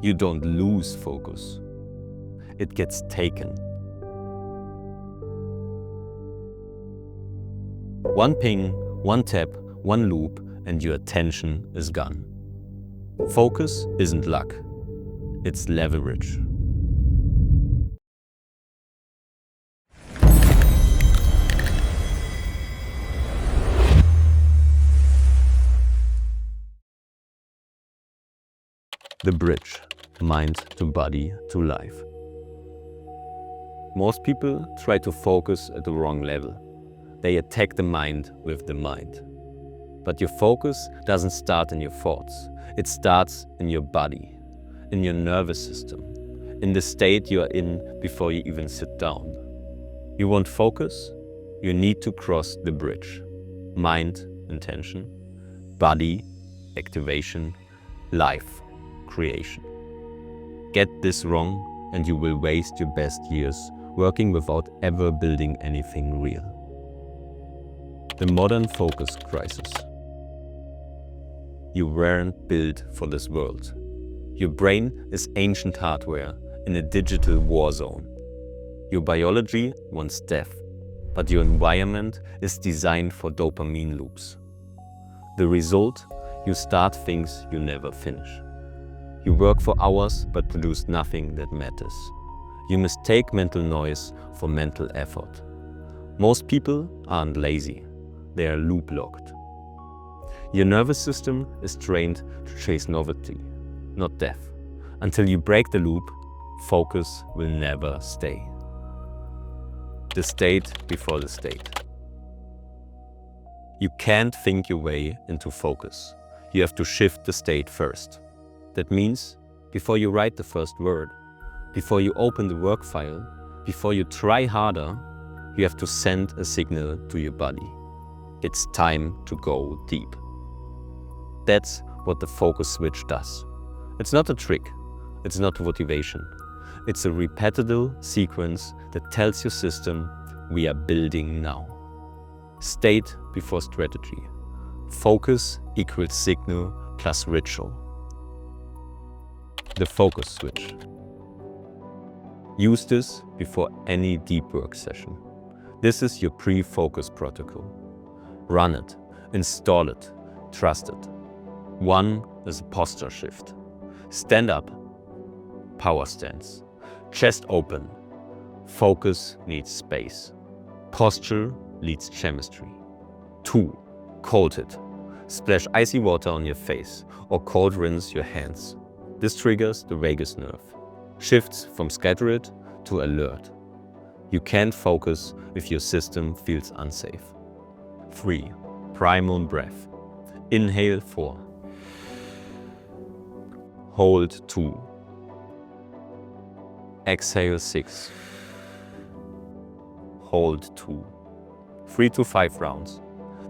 You don't lose focus. It gets taken. One ping, one tap, one loop, and your attention is gone. Focus isn't luck. It's leverage. The bridge, mind to body to life. Most people try to focus at the wrong level. They attack the mind with the mind. But your focus doesn't start in your thoughts. It starts in your body, in your nervous system, in the state you are in before you even sit down. You want focus? You need to cross the bridge. Mind, intention, body, activation, life, creation. Get this wrong and you will waste your best years working without ever building anything real. The modern focus crisis. You weren't built for this world. Your brain is ancient hardware in a digital war zone. Your biology wants death, but your environment is designed for dopamine loops. The result? You start things you never finish. You work for hours but produce nothing that matters. You mistake mental noise for mental effort. Most people aren't lazy. They are loop locked. Your nervous system is trained to chase novelty, not death. Until you break the loop, focus will never stay. The state before the state. You can't think your way into focus. You have to shift the state first. That means, before you write the first word, before you open the work file, before you try harder, you have to send a signal to your body. It's time to go deep. That's what the focus switch does. It's not a trick. It's not motivation. It's a repetitive sequence that tells your system, we are building now. State before strategy. Focus equals signal plus ritual. The focus switch. Use this before any deep work session. This is your pre-focus protocol. Run it, install it, trust it. One is a posture shift. Stand up, power stance. Chest open. Focus needs space. Posture needs chemistry. 2. Cold it. Splash icy water on your face or cold rinse your hands. This triggers the vagus nerve. Shifts from scattered to alert. You can't focus if your system feels unsafe. 3. Primal breath. Inhale 4. Hold 2. Exhale 6. Hold 2. 3 to 5 rounds.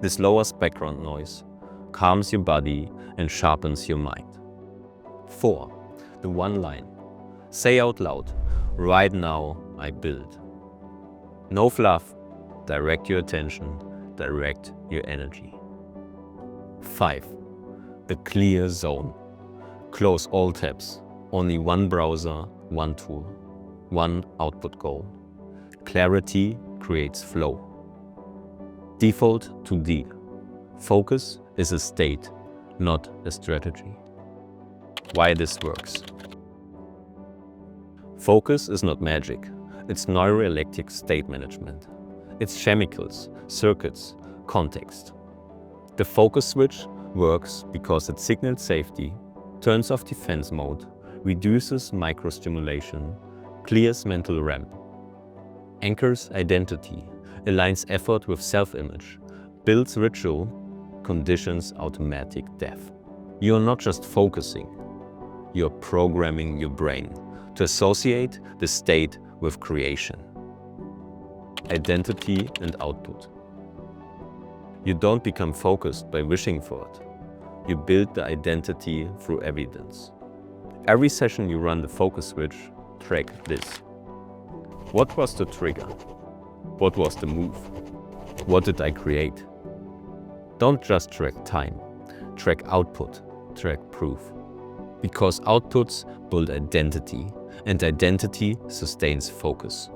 This lowers background noise, calms your body and sharpens your mind. 4. The one line. Say out loud, right now I build. No fluff, direct your attention, direct your energy. 5. The clear zone. Close all tabs, only one browser, one tool, one output goal. Clarity creates flow. Default to deep. Focus is a state, not a strategy. Why this works? Focus is not magic. It's neuroelectric state management. It's chemicals, circuits, context. The focus switch works because it signals safety, turns off defense mode, reduces microstimulation, clears mental RAM, anchors identity, aligns effort with self-image, builds ritual, conditions automatic death. You're not just focusing, you're programming your brain to associate the state with creation, identity and output. You don't become focused by wishing for it. You build the identity through evidence. Every session you run the focus switch, track this. What was the trigger? What was the move? What did I create? Don't just track time. Track output. Track proof. Because outputs build identity, and identity sustains focus.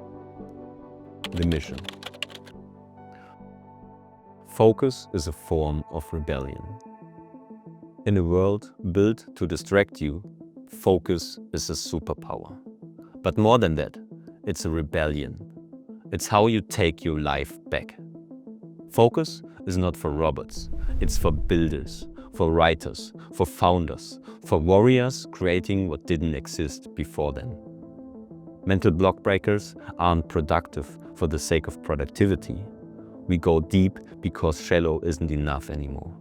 The mission. Focus is a form of rebellion. In a world built to distract you, focus is a superpower. But more than that, it's a rebellion. It's how you take your life back. Focus is not for robots, it's for builders, for writers, for founders, for warriors creating what didn't exist before then. Mental block breakers aren't productive for the sake of productivity. We go deep because shallow isn't enough anymore.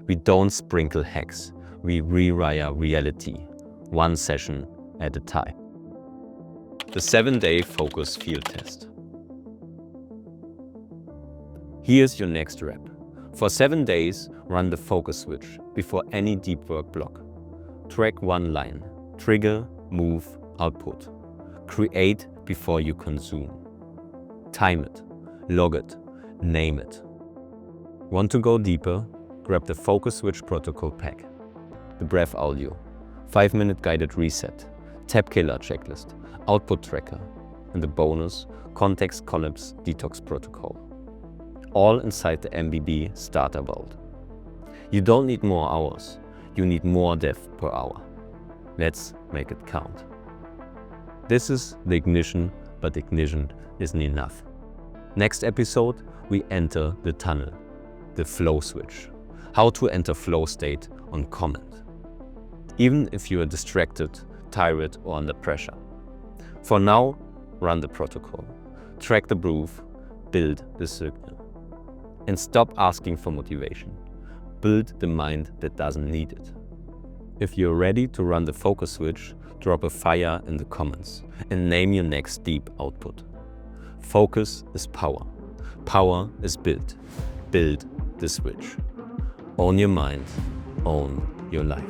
We don't sprinkle hacks, we rewire reality, one session at a time. The 7-day focus field test. Here's your next rep. For 7 days, run the focus switch before any deep work block. Track one line, trigger, move, output. Create before you consume. Time it, log it, name it. Want to go deeper? Grab the Focus Switch Protocol pack. The breath audio, 5-minute guided reset, tap killer checklist, output tracker, and the bonus Context Collapse Detox Protocol. All inside the MBB Starter Vault. You don't need more hours, you need more depth per hour. Let's make it count. This is the ignition, but ignition isn't enough. Next episode, we enter the tunnel, the flow switch. How to enter flow state on command. Even if you are distracted, tired, or under pressure. For now, run the protocol. Track the groove, build the signal. And stop asking for motivation. Build the mind that doesn't need it. If you're ready to run the focus switch, drop a fire in the comments and name your next deep output. Focus is power. Power is built. Build the switch. Own your mind, own your life.